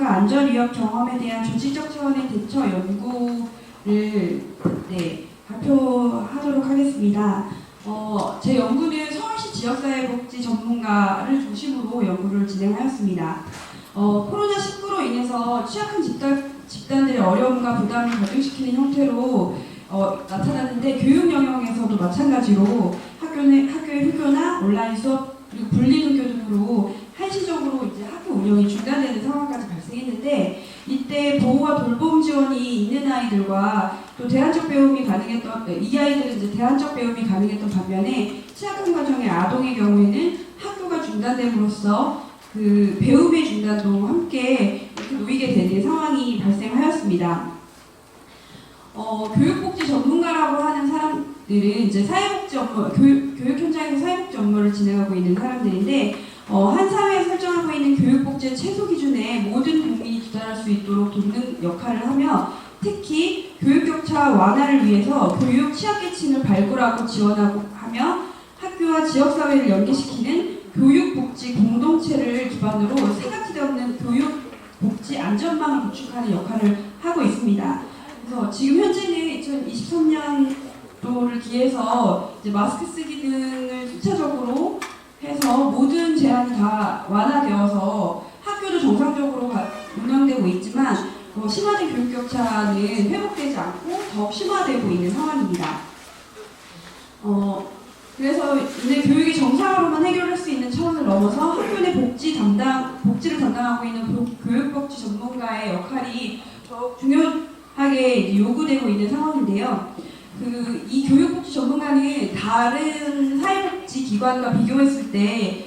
교육과 안전 위협 경험에 대한 조직적 차원의 대처 연구를 발표하도록 하겠습니다. 제 연구는 서울시 지역사회복지 전문가를 중심으로 연구를 진행하였습니다. 코로나19로 인해서 취약한 집단들의 어려움과 부담을 가중시키는 형태로 나타났는데, 교육 영역에서도 마찬가지로 학교의 휴교나 온라인 수업 그리고 분리등교 등으로 한시적으로 이제 학교 운영이 중단되는 상황까지 발생했는데, 이때 보호와 돌봄 지원이 있는 아이들과 또 대안적 배움이 가능했던 이 아이들은 이제 대안적 배움이 가능했던 반면에 취약한 가정의 아동의 경우에는 학교가 중단됨으로써 그 배움의 중단도 함께 이렇게 놓이게 되는 상황이 발생하였습니다. 교육복지 전문가라고 하는 사람들은 이제 사회복지 업무, 교육 현장에서 사회복지 업무를 진행하고 있는 사람들인데, 한 사회에 설정하고 있는 교육복지의 최소 기준에 모든 국민이 도달할 수 있도록 돕는 역할을 하며, 특히 교육격차 완화를 위해서 교육 취약계층을 발굴하고 지원하고 하며 학교와 지역사회를 연계시키는 교육복지 공동체를 기반으로 생각지도 없는 교육복지 안전망을 구축하는 역할을 하고 있습니다. 그래서 지금 현재는 2023년도를 기해서 이제 마스크 쓰기 등을 수차적으로 해서 모든 제한이 다 완화되어서 학교도 정상적으로 운영되고 있지만, 심화된 교육격차는 회복되지 않고 더욱 심화되고 있는 상황입니다. 그래서 이제 교육이 정상으로만 해결할 수 있는 차원을 넘어서 학교 내 복지를 담당하고 있는 교육복지 전문가의 역할이 더욱 중요하게 요구되고 있는 상황인데요. 이 교육복지 전문가는 다른 사회복지 기관과 비교했을 때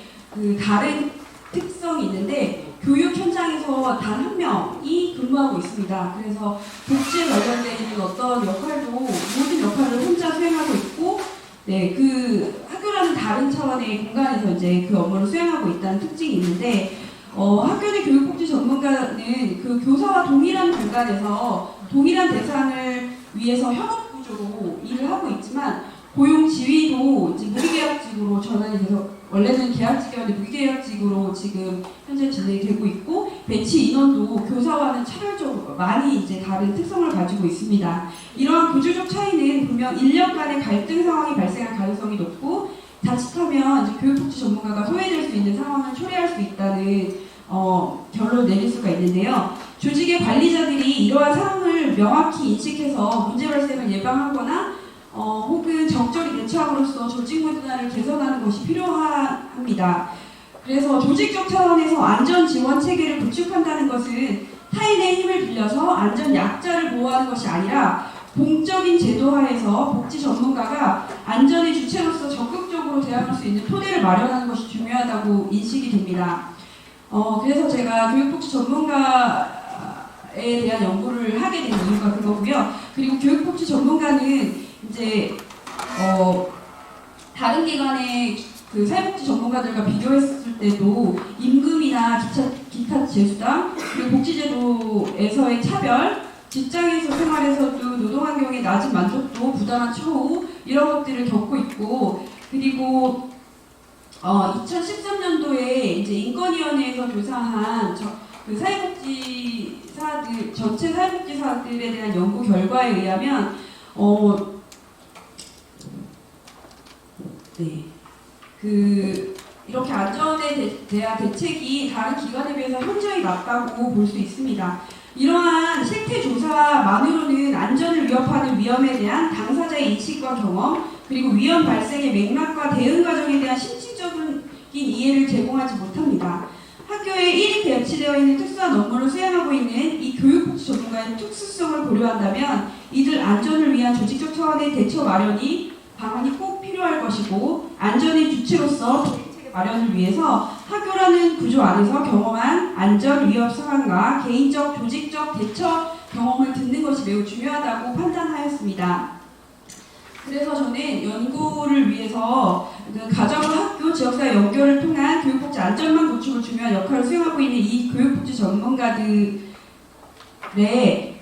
다른 특성이 있는데, 교육 현장에서 단 한 명이 근무하고 있습니다. 그래서 복지에 관련된 어떤 역할도 모든 역할을 혼자 수행하고 있고, 그 학교라는 다른 차원의 공간에서 이제 그 업무를 수행하고 있다는 특징이 있는데, 학교 내 교육복지 전문가는 그 교사와 동일한 공간에서 동일한 대상을 위해서 협업 구조로 일을 하고 있지만, 고용 지위도 이제 무기계약직으로 전환이 돼서 원래는 계약직이었는데 무기계약직으로 지금 현재 진행이 되고 있고, 배치 인원도 교사와는 차별적으로 많이 이제 다른 특성을 가지고 있습니다. 이러한 구조적 차이는 분명 인력 간의 갈등 상황이 발생할 가능성이 높고, 자칫하면 이제 교육복지 전문가가 소외될 수 있는 상황을 초래할 수 있다는 결론을 내릴 수가 있는데요. 조직의 관리자들이 이러한 상황을 명확히 인식해서 문제 발생을 예방하거나 혹은 적절히 대처함으로써 조직 문화를 개선하는 것이 필요합니다. 그래서 조직적 차원에서 안전 지원 체계를 구축한다는 것은 타인의 힘을 빌려서 안전 약자를 보호하는 것이 아니라, 공적인 제도 하에서 복지 전문가가 안전의 주체로서 적극적으로 대응할 수 있는 토대를 마련하는 것이 중요하다고 인식이 됩니다. 그래서 제가 교육복지 전문가에 대한 연구를 하게 된 이유가 그거고요. 그리고 교육복지 전문가는 이제 다른 기관의 그 사회복지 전문가들과 비교했을 때도 임금이나 기타 제수당, 그리고 복지제도에서의 차별, 직장에서 생활에서도 노동환경의 낮은 만족도, 부당한 처우, 이런 것들을 겪고 있고, 그리고 2013년도에 이제 인권위원회에서 조사한 그 사회복지사들, 전체 사회복지사들에 대한 연구 결과에 의하면 이렇게 안전에 대한 대책이 다른 기관에 비해서 현저히 낮다고 볼 수 있습니다. 이러한 실태 조사만으로는 안전을 위협하는 위험에 대한 당사자의 인식과 경험, 그리고 위험 발생의 맥락과 대응 과정에 대한 심층적인 이해를 제공하지 못합니다. 학교에 일이 배치되어 있는 특수한 업무를 수행하고 있는 이 교육복지 전문가의 특수성을 고려한다면 이들 안전을 위한 조직적 차원의 대처 방안이 꼭 필요할 것이고, 안전의 주체로서 대책 마련을 위해서 학교라는 구조 안에서 경험한 안전 위협 상황과 개인적 조직적 대처 경험을 듣는 것이 매우 중요하다고 판단하였습니다. 그래서 저는 연구를 위해서 가정과 학교, 지역사회 연결을 통한 교육복지 안전망 구축을 중요한 역할을 수행하고 있는 이 교육복지 전문가들의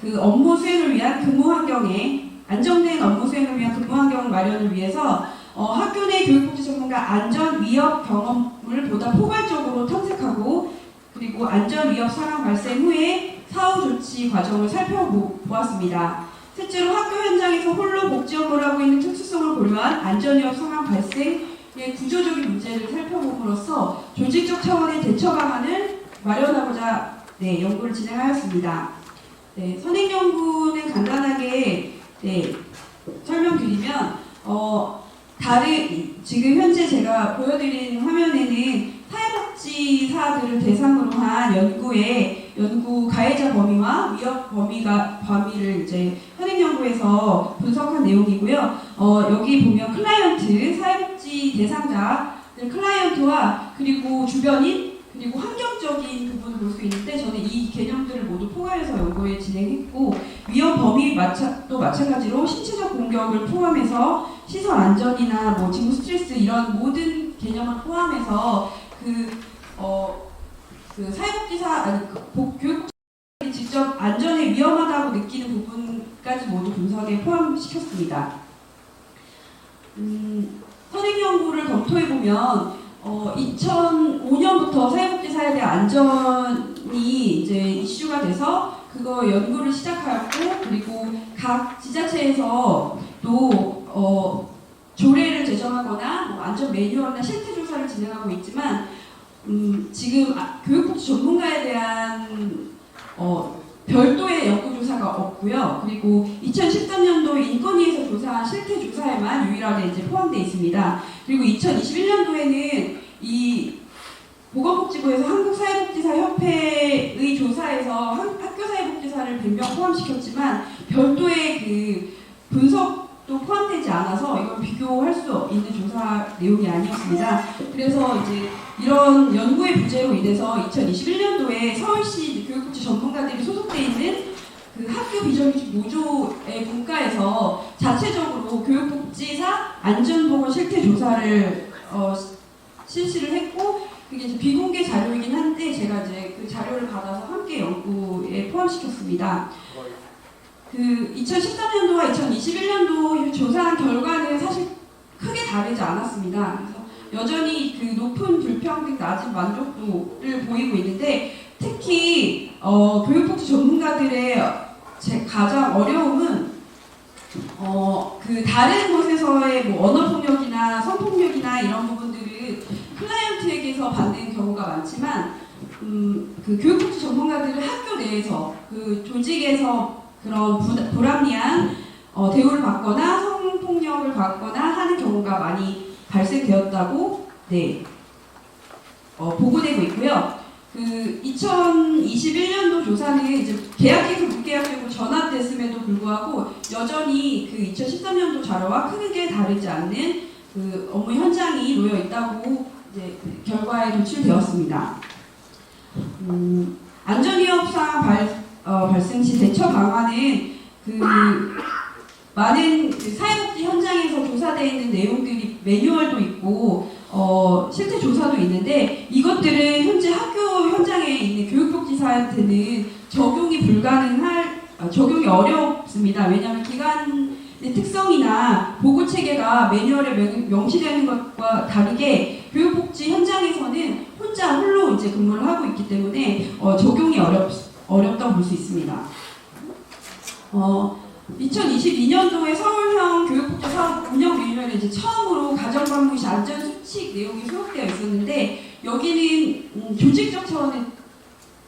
그 업무 수행을 위한 근무 환경에, 안정된 업무 수행을 위한 근무 환경 마련을 위해서 학교 내 교육복지 전문가 안전 위협 경험을 보다 포괄적으로 탐색하고, 그리고 안전 위협 상황 발생 후에 사후 조치 과정을 살펴보았습니다. 셋째로 학교 현장에서 홀로 복지 업무를 하고 있는 특수성을 고려한 안전 위협 상황 발생의 구조적인 문제를 살펴봄으로써 조직적 차원의 대처 방안을 마련하고자 연구를 진행하였습니다. 선행 연구는 간단하게 설명드리면 지금 현재 제가 보여드리는 화면에는 사회복지사들을 대상으로 한 연구 가해자 범위와 위협 범위를 이제 현행 연구에서 분석한 내용이고요. 여기 보면 클라이언트, 사회복지 대상자들 클라이언트와 그리고 주변인 그리고 환경적인 부분을 볼 수 있는데 저는 이 개념들을 모두 포괄해서 연구에 진행했고 위험 범위 또 마찬가지로 신체적 공격을 포함해서 시설 안전이나 뭐 직무 스트레스 이런 모든 개념을 포함해서 교육복지사들이 직접 안전에 위험하다고 느끼는 부분까지 모두 분석에 포함시켰습니다. 선행 연구를 검토해 보면 2005년부터 사회복지사에 대한 안전이 이제 이슈가 돼서 그거 연구를 시작하였고 그리고 각 지자체에서 또 조례를 제정하거나 뭐 안전 매뉴얼이나 실태 조사를 진행하고 있지만 지금 교육복지 전문가에 대한 별도의 연구조사가 없고요. 그리고 2013년도 인권위에서 조사한 실태 조사에만 유일하게 이제 포함되어 있습니다. 그리고 2021년도에는 이 보건복지부에서 한국사회복지사협회의 조사에서 학교사회복지사를 100명 포함시켰지만 별도의 그 분석도 포함되지 않아서 이건 비교할 수 있는 조사 내용이 아니었습니다. 그래서 이제 이런 연구의 부재로 인해서 2021년도에 서울시 교육복지 전문가들이 소속되어 있는 그 학교 비정규직 노조의 분과에서 자체적으로 교육복지사 안전보건 실태 조사를 실시를 했고 그게 이제 비공개 자료이긴 한데 제가 이제 그 자료를 받아서 함께 연구에 포함시켰습니다. 그 2013년도와 2021년도 조사한 결과는 사실 크게 다르지 않았습니다. 그래서 여전히 그 높은 불평등, 낮은 만족도를 보이고 있는데 특히 교육복지 전문가들의 가장 어려움은 그 다른 곳에서의 뭐 언어폭력이나 성폭력이나 이런 부분들을 클라이언트에게서 받는 경우가 많지만 그 교육복지 전문가들은 학교 내에서 그 조직에서 그런 불합리한 대우를 받거나 성폭력을 받거나 하는 경우가 많이 발생되었다고 보고되고 있고요. 그 2021년도 조사는 이제 계약직에서 무계약직으로 전환됐음에도 불구하고 여전히 그 2013년도 자료와 크게 다르지 않는 그 업무 현장이 놓여 있다고 이제 결과에 도출되었습니다. 안전위협상 발생 시 대처 방안은 그 많은 그 사회복지 현장에서 조사되어 있는 내용들이 매뉴얼도 있고 실태 조사도 있는데 이것들은 현재 학교 현장에 있는 교육복지사한테는 적용이 어렵습니다. 왜냐하면 기관의 특성이나 보고 체계가 매뉴얼에 명시되는 것과 다르게 교육복지 현장에서는 홀로 이제 근무를 하고 있기 때문에 적용이 어렵다고 볼 수 있습니다. 2022년도에 서울형 교육복지 사업 운영 매뉴얼에 이제 처음으로 가정방문 시 안전 수칙 내용이 수록되어 있었는데 여기는 조직적 차원의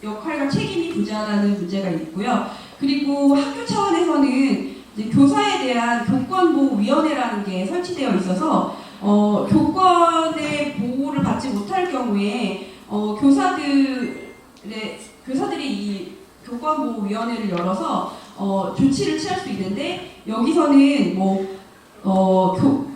역할과 책임이 부재하다는 문제가 있고요. 그리고 학교 차원에서는 이제 교사에 대한 교권보호위원회라는 게 설치되어 있어서 교권의 보호를 받지 못할 경우에 교사들이 이 교권보호위원회를 열어서 조치를 취할 수 있는데 여기서는 학급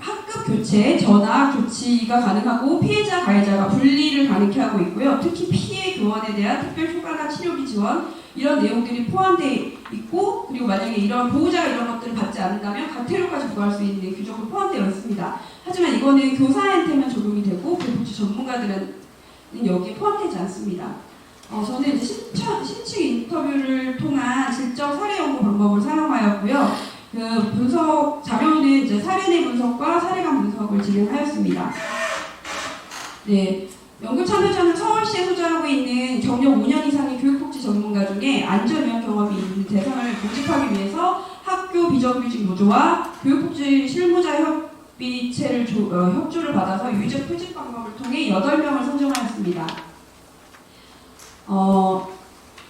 교체, 전학 조치가 가능하고 피해자, 가해자가 분리를 가능케 하고 있고요. 특히 피해 교환에 대한 특별 휴가나 치료비 지원 이런 내용들이 포함되어 있고 그리고 만약에 이런 보호자가 이런 것들을 받지 않는다면 과태료까지 부과할 수 있는 규정도 포함되어 있습니다. 하지만 이거는 교사한테만 적용이 되고 교육복지 전문가들은 여기에 포함되지 않습니다. 저는 이제 신측 인터뷰를 통한 실적 사례 연구 방법을 사용하였고요. 그 분석 자료는 이제 사례내 분석과 사례간 분석을 진행하였습니다. 연구 참여자는 서울시에 소재하고 있는 경력 경력 5년 이상의 교육복지 전문가 중에 안전위험 경험이 있는 대상을 모집하기 위해서 학교 비정규직 노조와 교육복지 실무자 협의체를 협조를 받아서 유의적 표집 방법을 통해 8명을 선정하였습니다.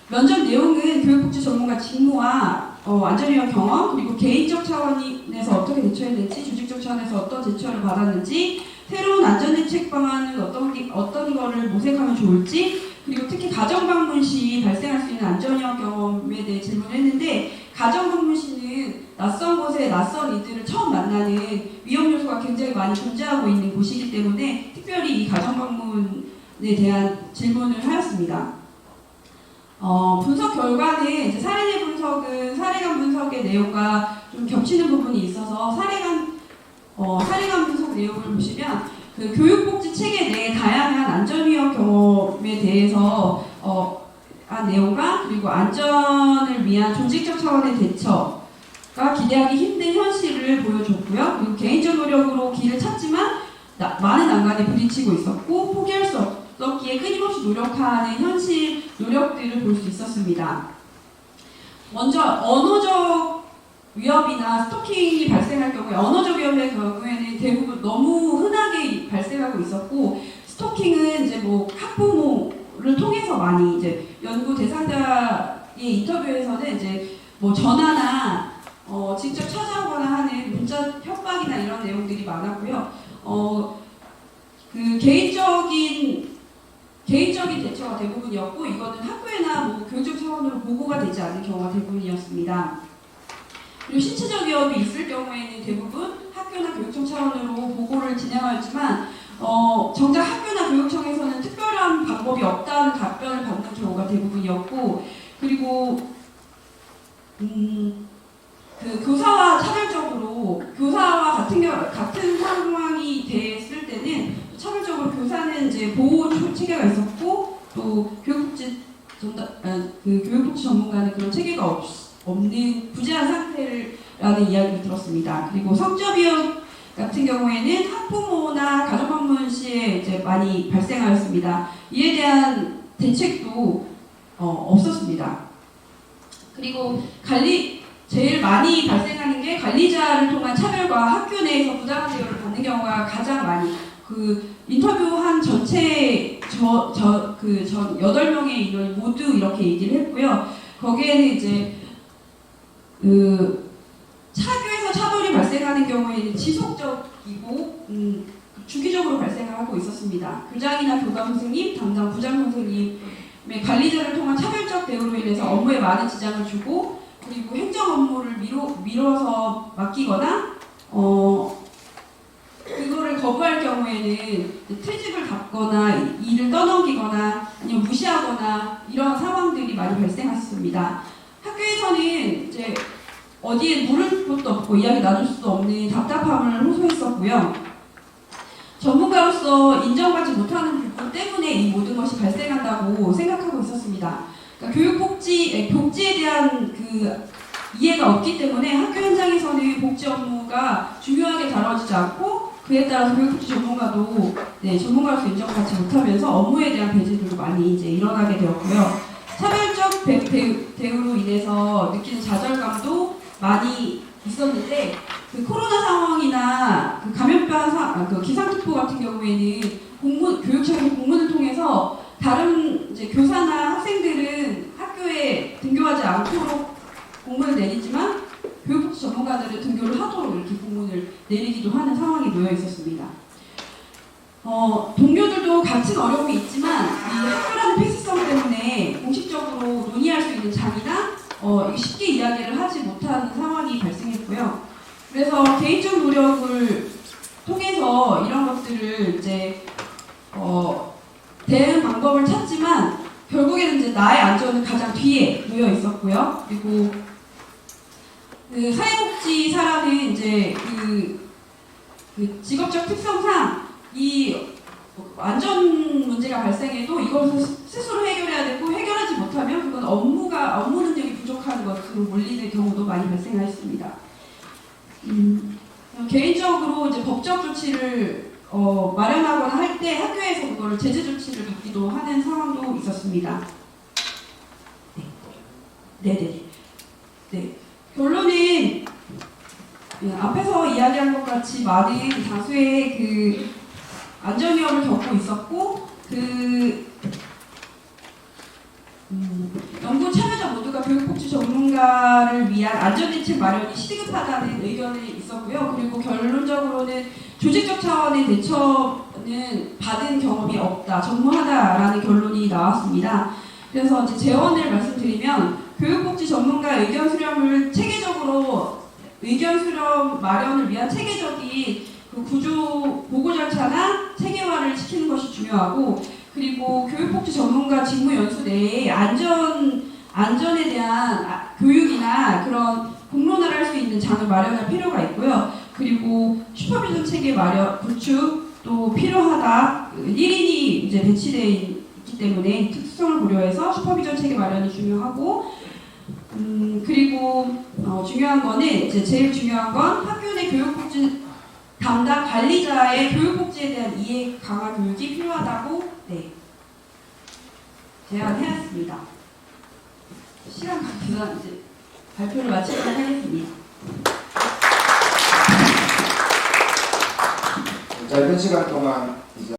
면접 내용은 교육복지 전문가 직무와 안전위험 경험, 그리고 개인적 차원에서 어떻게 대처했는지, 조직적 차원에서 어떤 대처를 받았는지, 새로운 안전대책 방안은 어떤 거를 모색하면 좋을지, 그리고 특히 가정방문 시 발생할 수 있는 안전위험 경험에 대해 질문을 했는데, 가정방문 시는 낯선 곳에 낯선 이들을 처음 만나는 위험 요소가 굉장히 많이 존재하고 있는 곳이기 때문에 특별히 이 가정방문에 대한 질문을 하였습니다. 분석 결과는 이제 사례내 분석은 사례간 분석의 내용과 좀 겹치는 부분이 있어서 사례간 분석 내용을 보시면 그 교육복지 체계 내 다양한 안전위험 경험에 대해서 한 내용과 그리고 안전을 위한 조직적 차원의 대처가 기대하기 힘든 현실을 보여줬고요. 그리고 개인적 노력으로 길을 찾지만 많은 난관에 부딪히고 있었고 포기할 수 없었기에 끊임없이 노력하는 현실 노력들을 볼 수 있었습니다. 먼저 언어적 위협이나 스토킹이 발생할 경우에 언어적 위협의 경우에는 대부분 너무 흔하게 발생하고 있었고 스토킹은 이제 뭐 학부모를 통해서 많이 이제 연구 대상자의 인터뷰에서는 이제 뭐 전화나 직접 찾아오거나 하는 문자 협박이나 이런 내용들이 많았고요. 그 개인적인 대처가 대부분이었고 이거는 학교에나 뭐 교육적 차원으로 보고가 되지 않는 경우가 대부분이었습니다. 그리고 신체적 위협이 있을 경우에는 대부분 학교나 교육청 차원으로 보고를 진행하였지만 정작 학교나 교육청에서는 특별한 방법이 없다는 답변을 받는 경우가 대부분이었고 그리고 그 교사와 차별적으로 교사와 같은 상황이 됐을 때는 차별적으로 교사는 이제 보호 체계가 있었고 또 교육복지 전문가는 그런 체계가 없는 부재한 상태라는 이야기를 들었습니다. 그리고 성적 위협 같은 경우에는 학부모나 가정방문 시에 이제 많이 발생하였습니다. 이에 대한 대책도 없었습니다. 그리고 제일 많이 발생하는 게 관리자를 통한 차별과 학교 내에서 부당한 대우를 받는 경우가 가장 많이 인터뷰한 전체 8명의 인원이 모두 이렇게 얘기를 했고요. 거기에는 이제 학교에서 차별이 발생하는 경우에는 지속적이고 주기적으로 발생하고 있었습니다. 교장이나 교감 선생님, 담당 부장 선생님의 관리자를 통한 차별적 대우로 인해서 업무에 많은 지장을 주고 그리고 행정 업무를 미뤄서 맡기거나 그거를 거부할 경우에는 퇴직을 받거나 일을 떠넘기거나 아니면 무시하거나 이런 상황들이 많이 발생했습니다. 학교에서는 이제 어디에 물을 곳도 없고 이야기 나눌 수도 없는 답답함을 호소했었고요. 전문가로서 인정받지 못하는 부분 때문에 이 모든 것이 발생한다고 생각하고 있었습니다. 그러니까 복지에 대한 그 이해가 없기 때문에 학교 현장에서는 복지 업무가 중요하게 다뤄지지 않고 그에 따라서 교육복지 전문가도 전문가로서 인정받지 못하면서 업무에 대한 배제들도 많이 이제 일어나게 되었고요. 차별적 대우로 인해서 느끼는 좌절감도 많이 있었는데 그 코로나 상황이나 그 감염병 그 기상특보 같은 경우에는 교육청의 공문을 통해서 다른 이제 교사나 학생들은 학교에 등교하지 않도록 공문을 내리지만 교육복지 전문가들은 등교를 하도록 이렇게 공문을 내리기도 하는 상황이 놓여 있었습니다. 동료들도 같은 어려움이 있지만 이 학교라는 폐쇄성 때문에 공식적으로 논의할 수 있는 장이나 쉽게 이야기를 하지 못하는 상황이 발생했고요. 그래서 개인적 노력을 통해서 이런 것들을 이제 대응 방법을 찾지만 결국에는 이제 나의 안전은 가장 뒤에 놓여 있었고요. 그리고 그 사회복지 사람은 이제 그 직업적 특성상 이 안전 문제가 발생해도 이것을 스스로 해결해야 되고 해결하지 못하면 그건 업무 능력이 부족한 것으로 몰리는 경우도 많이 발생했습니다. 개인적으로 이제 법적 조치를 마련하거나 할 때 학교에서 그거를 제재 조치를 받기도 하는 상황도 있었습니다. 네네. 네. 결론은 앞에서 이야기한 것 같이 많은 다수의 그 안전 위험을 겪고 있었고 연구 참여자 모두가 교육복지 전문가를 위한 안전대책 마련이 시급하다는 의견이 있었고요. 그리고 결론적으로는 조직적 차원의 대처는 받은 경험이 없다, 전무하다라는 결론이 나왔습니다. 그래서 이제 재원을 말씀드리면 교육복지 전문가 의견 수렴을 체계적으로 의견 수렴 마련을 위한 체계적인 그 구조 보고 절차나 체계화를 시키는 것이 중요하고, 그리고 교육복지 전문가 직무 연수 내에 안전에 대한 교육이나 그런 공론화를 할 수 있는 장을 마련할 필요가 있고요. 그리고 슈퍼비전 체계 마련 구축도 필요하다. 1인이 이제 배치되어 있기 때문에 특성을 고려해서 슈퍼비전 체계 마련이 중요하고, 그리고 중요한 거는 이제 제일 중요한 건 학교 내 교육복지 담당 관리자의 교육복지에 대한 이해 강화 교육이 필요하다고 제안해왔습니다. 시간 관계상 이제 발표를 마치도록 하겠습니다. 짧은 시간 동안